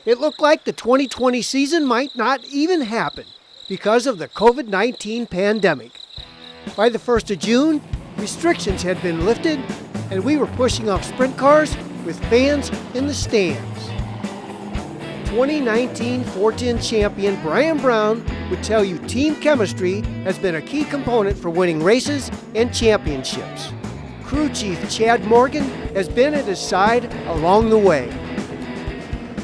It looked like the 2020 season might not even happen because of the COVID-19 pandemic. By the 1st of June, restrictions had been lifted and we were pushing off sprint cars with fans in the stands. 2019 410 champion Brian Brown would tell you team chemistry has been a key component for winning races and championships. Crew chief Chad Morgan has been at his side along the way.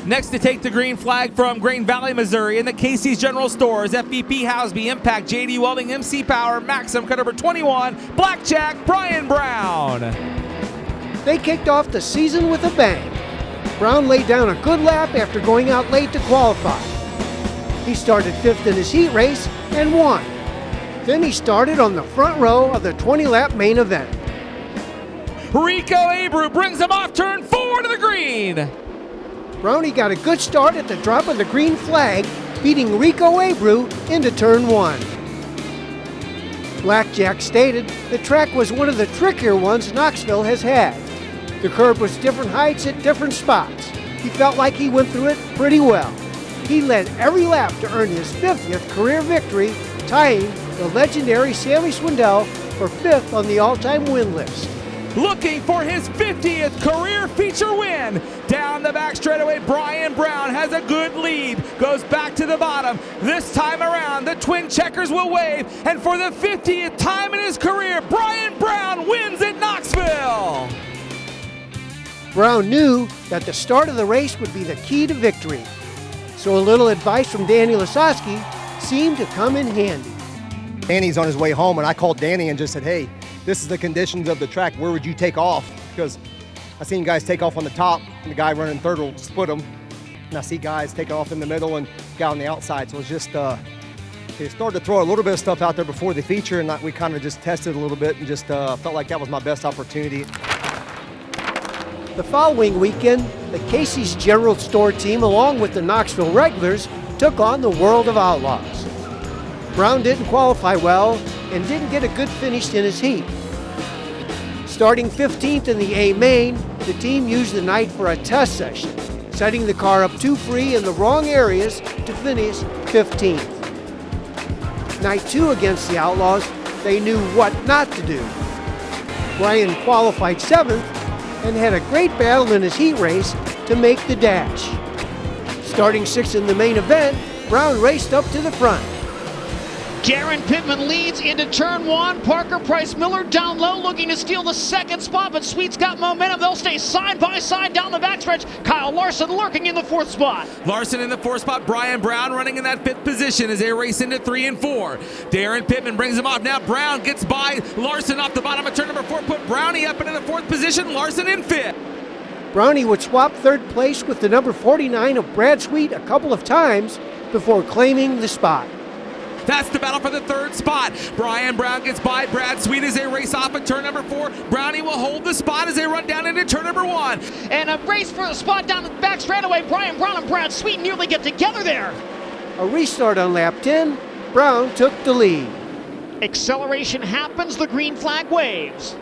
Next to take the green flag from Grain Valley, Missouri, in the Casey's General Stores, FVP, Housby, Impact, JD Welding, MC Power, Maxim, cut number 21, Blackjack, Brian Brown. They kicked off the season with a bang. Brown laid down a good lap after going out late to qualify. He started 5th in his heat race and won. Then he started on the front row of the 20-lap main event. Rico Abreu brings him off turn 4 to the green. Brownie got a good start at the drop of the green flag, beating Rico Abreu into turn 1. Blackjack stated the track was one of the trickier ones Knoxville has had. The curb was different heights at different spots. He felt like he went through it pretty well. He led every lap to earn his 50th career victory, tying the legendary Sammy Swindell for 5th on the all-time win list. Looking for his 50th career feature win. Down the back straightaway, Brian Brown has a good lead. Goes back to the bottom. This time around, the twin checkers will wave. And for the 50th time in his career, Brian Brown wins at Knoxville. Brown knew that the start of the race would be the key to victory. So a little advice from Danny Lasowski seemed to come in handy. Danny's on his way home, and I called Danny and just said, hey, this is the conditions of the track. Where would you take off? Because I seen guys take off on the top, and the guy running third will split them. And I see guys taking off in the middle and guy on the outside. So it's just, they started to throw a little bit of stuff out there before the feature, and we kind of just tested a little bit and just felt like that was my best opportunity. The following weekend, the Casey's General Store team, along with the Knoxville regulars, took on the World of Outlaws. Brown didn't qualify well and didn't get a good finish in his heat. Starting 15th in the A main, the team used the night for a test session, setting the car up too free in the wrong areas to finish 15th. Night 2 against the Outlaws, they knew what not to do. Brian qualified 7th and had a great battle in his heat race to make the dash. Starting 6th in the main event, Brown raced up to the front. Darren Pittman leads into turn 1. Parker Price Miller down low looking to steal the 2nd spot, but Sweet's got momentum. They'll stay side by side down the backstretch. Kyle Larson lurking in the 4th spot. Larson in the 4th spot. Brian Brown running in that 5th position as they race into 3 and 4. Darren Pittman brings him off. Now Brown gets by Larson off the bottom of turn number 4. Put Brownie up into the 4th position. Larson in 5th. Brownie would swap 3rd place with the number 49 of Brad Sweet a couple of times before claiming the spot. That's the battle for the 3rd spot. Brian Brown gets by Brad Sweet as they race off at turn number 4. Brownie will hold the spot as they run down into turn number 1. And a race for the spot down the back straightaway. Brian Brown and Brad Sweet nearly get together there. A restart on lap 10, Brown took the lead. Acceleration happens, the green flag waves.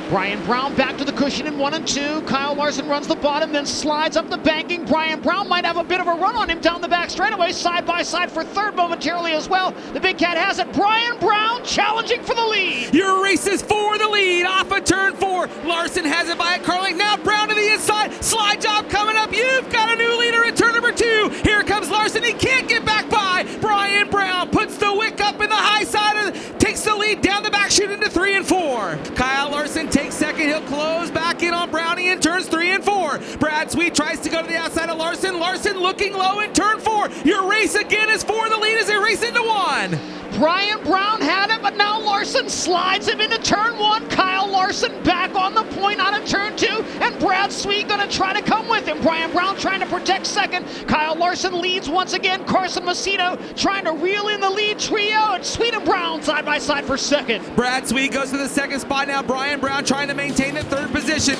Brian Brown back to the cushion in 1 and 2. Kyle Larson runs the bottom, then slides up the banking. Brian Brown might have a bit of a run on him down the back straightaway, side by side for 3rd momentarily as well. The big cat has it. Brian Brown challenging for the lead. Your race is for the lead off of turn 4. Larson has it by a car length. Now Brown to the inside. Slide job coming up. You've got a new leader at turn number 2. Here comes Larson. He can't get back by. Brian Brown puts the wick up in the high side, takes the lead down the back chute into 3 and 4. Kyle Larson takes 2nd. He'll close back in on Brownie in turns 3 and 4. Brad Sweet tries to go to the outside of Larson. Larson looking low in turn 4. Your race again is for the lead as they race into 1. Brian Brown had it, but now Larson slides him into turn 1. Kyle Larson back on the point out of turn 2, and Brad Sweet going to try to come with him. Brian Brown trying to protect 2nd. Kyle Larson leads once again. Carson Macedo trying to reel in the lead trio, and Sweet and Brown side by side for 2nd. Brad Sweet goes to the 2nd spot now. Brian Brown trying to maintain the 3rd position.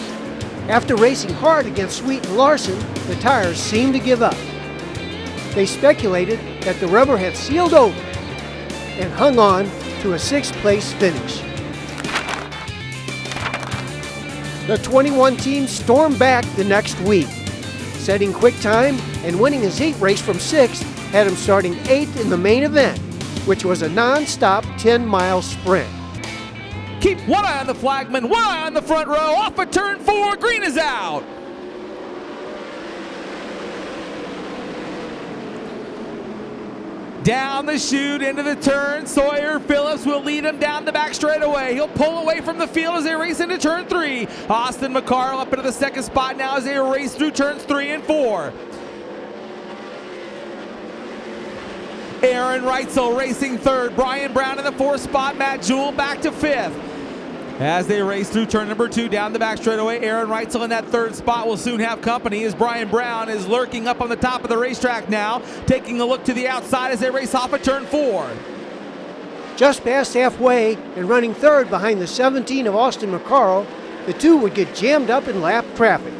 After racing hard against Sweet and Larson, the tires seemed to give up. They speculated that the rubber had sealed over and hung on to a 6th place finish. The 21 team stormed back the next week, setting quick time and winning his heat race from 6th had him starting 8th in the main event, which was a non-stop 10-mile sprint. Keep one eye on the flagman, one eye on the front row. Off of turn 4, green is out. Down the chute into the turn, Sawyer Phillips will lead him down the back straightaway. He'll pull away from the field as they race into turn 3. Austin McCarl up into the second spot now as they race through turns 3 and 4. Aaron Reitzel racing third. Brian Brown in the 4th spot. Matt Jewell back to 5th. As they race through turn number 2 down the back straightaway, Aaron Reitzel in that 3rd spot will soon have company as Brian Brown is lurking up on the top of the racetrack now, taking a look to the outside as they race off of turn 4. Just past halfway and running 3rd behind the 17 of Austin McCarl, the two would get jammed up in lap traffic,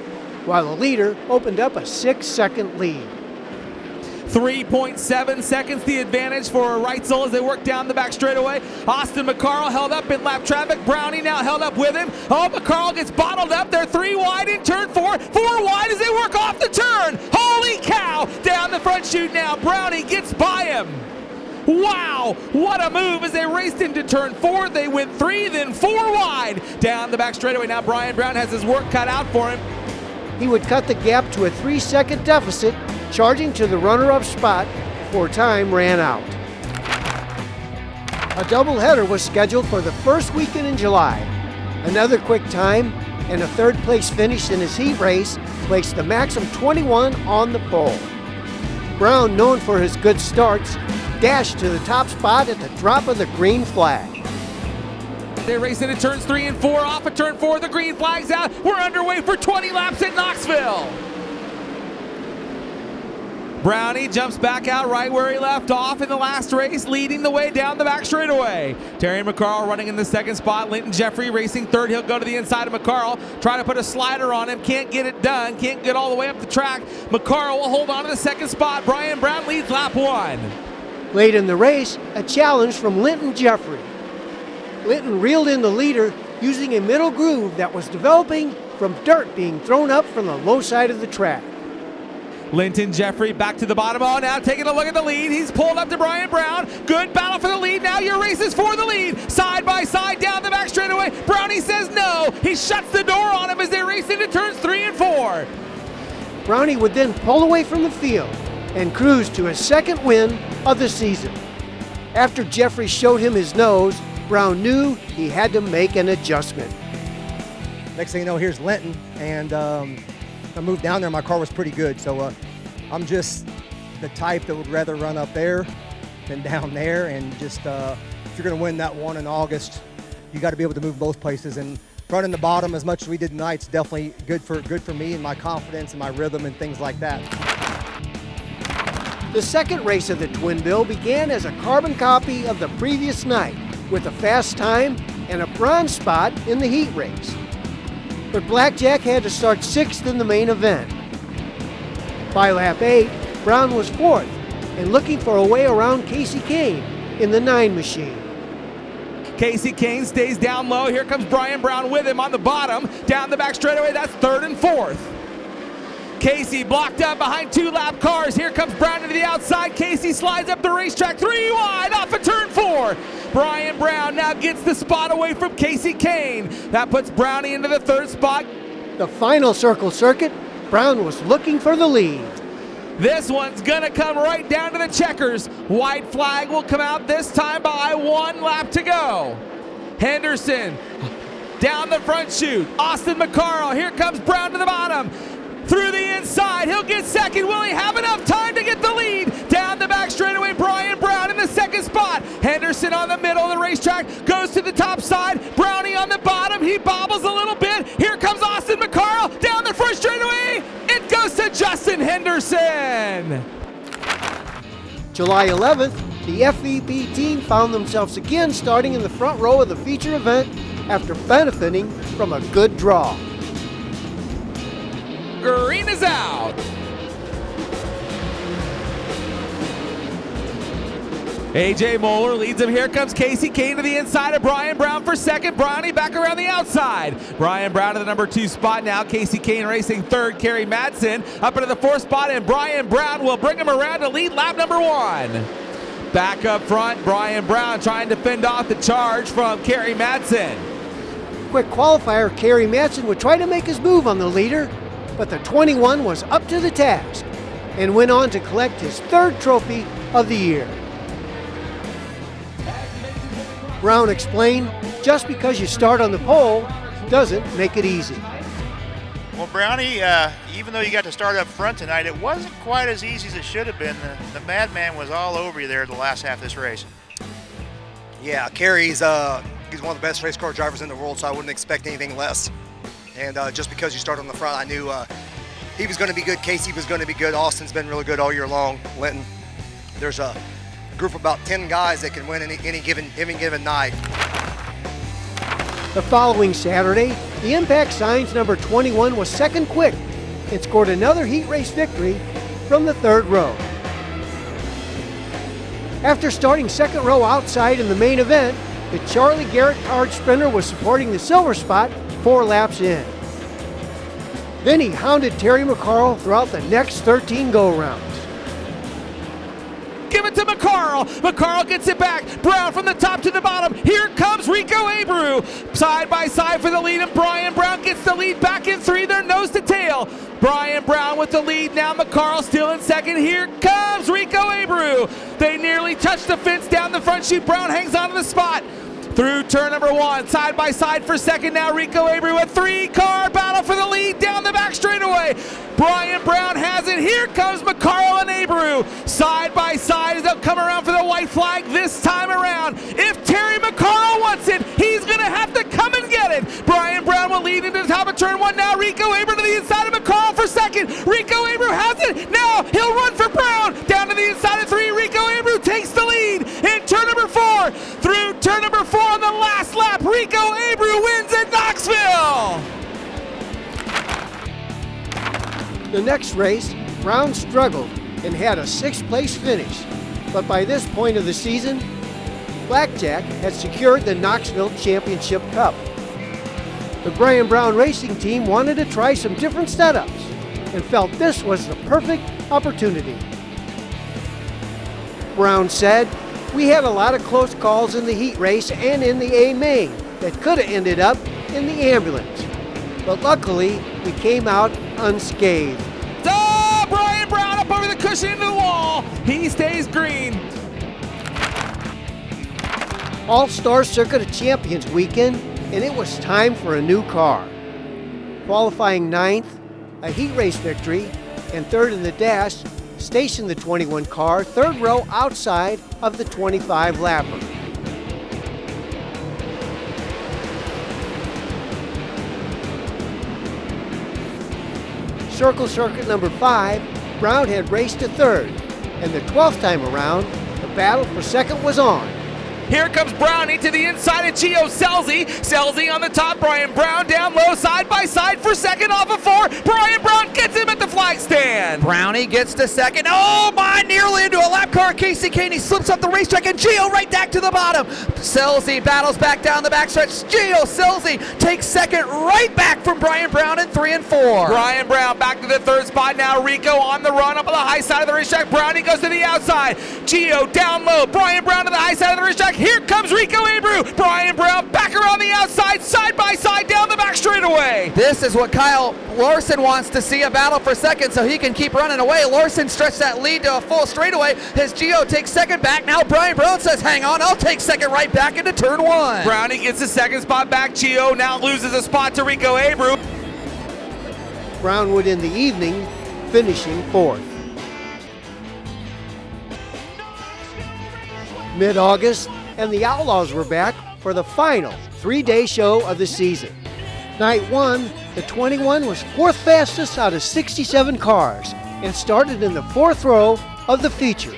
while the leader opened up a 6-second lead. 3.7 seconds the advantage for Reitzel as they work down the back straightaway. Austin McCarl held up in lap traffic. Brownie now held up with him. Oh, McCarl gets bottled up. They're 3 wide in turn 4. 4 wide as they work off the turn. Holy cow! Down the front chute now. Brownie gets by him. Wow, what a move as they raced into turn 4. They went 3, then 4 wide. Down the back straightaway now. Brian Brown has his work cut out for him. He would cut the gap to a 3-second deficit, charging to the runner-up spot before time ran out. A doubleheader was scheduled for the first weekend in July. Another quick time and a 3rd place finish in his heat race placed the Maxim 21 on the pole. Brown, known for his good starts, dashed to the top spot at the drop of the green flag. They race into turns 3 and 4. Off of turn 4, the green flag's out. We're underway for 20 laps at Knoxville. Brownie jumps back out right where he left off in the last race, leading the way down the back straightaway. Terry McCarl running in the 2nd spot. Linton Jeffrey racing 3rd. He'll go to the inside of McCarl, try to put a slider on him. Can't get it done. Can't get all the way up the track. McCarl will hold on to the 2nd spot. Brian Brown leads lap 1. Late in the race, a challenge from Linton Jeffrey. Linton reeled in the leader using a middle groove that was developing from dirt being thrown up from the low side of the track. Linton Jeffrey back to the bottom. Oh, now taking a look at the lead. He's pulled up to Brian Brown. Good battle for the lead. Now your race is for the lead. Side by side down the back straightaway. Brownie says no. He shuts the door on him as they race into turns 3 and 4. Brownie would then pull away from the field and cruise to his 2nd win of the season. After Jeffrey showed him his nose, Brown knew he had to make an adjustment. Next thing you know, here's Linton, and I moved down there. My car was pretty good, so I'm just the type that would rather run up there than down there. And just if you're going to win that one in August, you got to be able to move both places. And running the bottom as much as we did tonight is definitely good for me and my confidence and my rhythm and things like that. The 2nd race of the Twin Bill began as a carbon copy of the previous night, with a fast time and a bronze spot in the heat race. But Blackjack had to start 6th in the main event. By lap 8, Brown was 4th and looking for a way around Casey Kane in the 9 machine. Casey Kane stays down low. Here comes Brian Brown with him on the bottom. Down the back straightaway, that's 3rd and 4th. Casey blocked up behind 2 lap cars. Here comes Brown to the outside. Casey slides up the racetrack 3 wide off of turn 4. Brian Brown now gets the spot away from Casey Kane. That puts Brownie into the 3rd spot. The final circle circuit, Brown was looking for the lead. This one's gonna come right down to the checkers. White flag will come out this time by 1 lap to go. Henderson down the front chute. Austin McCarl, here comes Brown to the bottom. Through the inside, he'll get 2nd. Will he have enough time to get the lead? Down the back straightaway, Brian Brown in the 2nd spot. Henderson on the middle of the racetrack, goes to the top side. Brownie on the bottom, he bobbles a little bit. Here comes Austin McCarl, down the front straightaway. It goes to Justin Henderson. July 11th, the FVP team found themselves again starting in the front row of the feature event after benefiting from a good draw. Green is out. AJ Moeller leads him. Here comes Kasey Kahne to the inside of Brian Brown for second. Brownie back around the outside. Brian Brown to the number 2 spot now. Kasey Kahne racing third. Kerry Madsen up into the 4th spot, and Brian Brown will bring him around to lead lap number 1. Back up front, Brian Brown trying to fend off the charge from Kerry Madsen. Quick qualifier, Kerry Madsen would try to make his move on the leader, but the 21 was up to the task and went on to collect his 3rd trophy of the year. Brown explained, just because you start on the pole doesn't make it easy. Well, Brownie, even though you got to start up front tonight, it wasn't quite as easy as it should have been. The madman was all over you there the last half of this race. Yeah, Kerry's he's one of the best race car drivers in the world, so I wouldn't expect anything less. And just because you start on the front, I knew he was going to be good. Kasey was going to be good. Austin's been really good all year long. Linton, there's a group of about 10 guys that can win any given night. The following Saturday, the Impact Signs number 21 was second quick and scored another heat race victory from the 3rd row. After starting 2nd row outside in the main event, the Charlie Garrett card sprinter was supporting the silver spot 4 laps in. Then he hounded Terry McCarl throughout the next 13 go-rounds. Give it to McCarl. McCarl gets it back. Brown from the top to the bottom. Here comes Rico Abreu. Side by side for the lead, and Brian Brown gets the lead back in 3. They're nose to tail. Brian Brown with the lead. Now McCarl still in second. Here comes Rico Abreu. They nearly touch the fence down the front chute. Brown hangs on to the spot. Through turn number 1, side by side for second. Now Rico Abreu, a 3-car battle for the lead down the back straightaway. Brian Brown has it. Here comes McCarl and Abreu. Side by side as they'll come around for the white flag this time around. If Terry McCarl wants it, he's going to have to come and get it. Brian Brown will lead into the top of turn 1. Now Rico Abreu to the inside of McCarl for second. Rico Abreu has it. Now he'll run for Brown. Down to the inside of 3. Rico Abreu takes the lead in turn number 4. Through turn number 4 on the last lap, Rico Abreu wins at Knoxville. The next race, Brown struggled and had a 6th place finish, but by this point of the season, Blackjack had secured the Knoxville Championship Cup. The Brian Brown Racing team wanted to try some different setups and felt this was the perfect opportunity. Brown said, "We had a lot of close calls in the heat race and in the A main that could have ended up in the ambulance, but luckily we came out unscathed." Oh, Brian Brown up over the cushion into the wall. He stays green. All-Star Circuit of Champions weekend, and it was time for a new car. Qualifying 9th, a heat race victory, and 3rd in the dash, stationed the 21 car 3rd row outside of the 25 lapper. Circle Circuit number 5, Brown had raced to 3rd, and the 12th time around, the battle for 2nd was on. Here comes Brownie to the inside of Gio Scelzi. Scelzi on the top, Brian Brown down low, side by side for second off of 4. Brian Brown gets him at the flag stand. Brownie gets to second. Oh my, nearly into a lap car. Kasey Kahne slips up the racetrack, and Gio right back to the bottom. Scelzi battles back down the backstretch. Gio Scelzi takes second right back from Brian Brown in 3 and 4. Brian Brown back to the 3rd spot now. Rico on the run up on the high side of the racetrack. Brownie goes to the outside. Gio down low. Brian Brown to the high side of the racetrack. Here comes Rico Abreu. Brian Brown back around the outside, side by side down the back straightaway. This is what Kyle Larson wants to see, a battle for second so he can keep running away. Larson stretched that lead to a full straightaway as Gio takes second back. Now Brian Brown says, hang on, I'll take second right back into turn 1. Brownie gets the 2nd spot back. Gio now loses a spot to Rico Abreu. Brown would end the evening, finishing 4th. Mid-August, and the Outlaws were back for the final 3-day show of the season. Night 1, the 21 was 4th fastest out of 67 cars and started in the 4th row of the feature.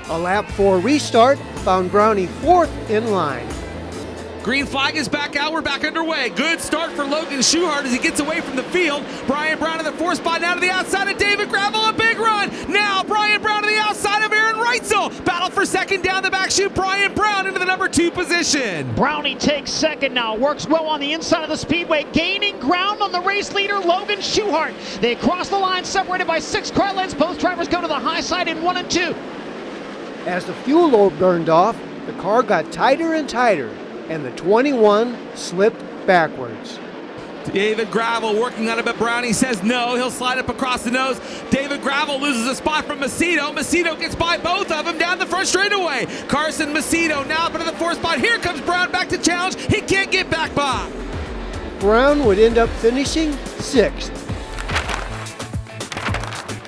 A lap 4 restart found Brownie 4th in line. Green flag is back out. We're back underway. Good start for Logan Schuchart as he gets away from the field. Brian Brown in the 4th spot now to the outside of David Gravel. A big run. Now Brian Brown to the outside of Aaron Reitzel. Battle for second down the back chute. Brian Brown into the number 2 position. Brownie takes second now, works well on the inside of the speedway, gaining ground on the race leader, Logan Schuhart. They cross the line, separated by 6 car lengths. Both drivers go to the high side in 1 and 2. As the fuel load burned off, the car got tighter and tighter, and the 21 slipped backwards. David Gravel working on it, but Brownie says no. He'll slide up across the nose. David Gravel loses a spot from Macedo. Macedo gets by both of them down the front straightaway. Carson Macedo now up into the 4th spot. Here comes Brown back to challenge. He can't get back by. Brown would end up finishing 6th.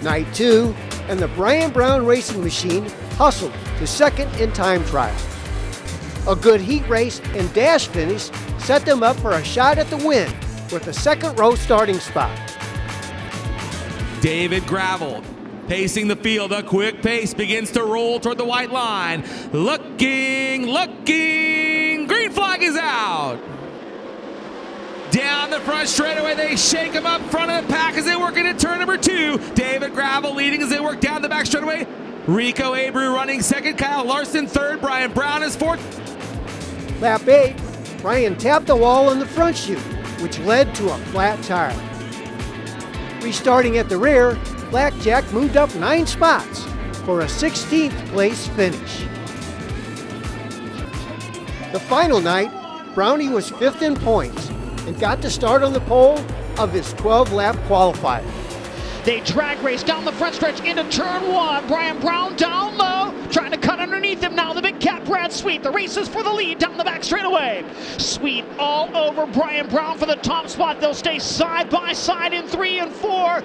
Night 2, and the Brian Brown racing machine hustled to 2nd in time trial. A good heat race and dash finish set them up for a shot at the win with a 2nd row starting spot. David Gravel pacing the field. A quick pace begins to roll toward the white line. Looking. Green flag is out. Down the front straightaway, they shake him up front of the pack as they work into turn number 2. David Gravel leading as they work down the back straightaway. Rico Abreu running 2nd, Kyle Larson 3rd, Brian Brown is 4th. Lap 8, Brian tapped the wall on the front chute, which led to a flat tire. Restarting at the rear, Blackjack moved up 9 spots for a 16th place finish. The final night, Brownie was 5th in points and got to start on the pole of his 12-lap qualifier. They drag race down the front stretch into turn 1. Brian Brown down low, trying to cut underneath him now. The big cat Brad Sweet. The race is for the lead down the back straightaway. Sweet all over Brian Brown for the top spot. They'll stay side by side in 3 and 4.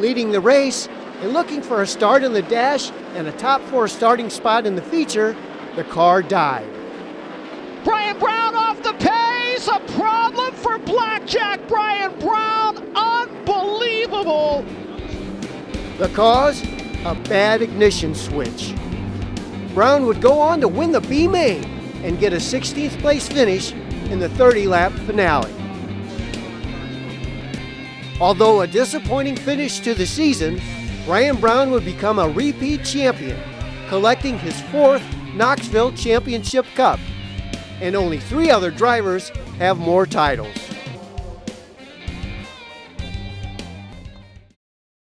Leading the race and looking for a start in the dash and a top 4 starting spot in the feature, the car died. Brian Brown off the pace. A problem for Blackjack. Brian Brown, unbelievable. The cause? A bad ignition switch. Brown would go on to win the B main and get a 16th place finish in the 30-lap finale. Although a disappointing finish to the season, Brian Brown would become a repeat champion, collecting his 4th Knoxville Championship Cup, and only 3 other drivers have more titles.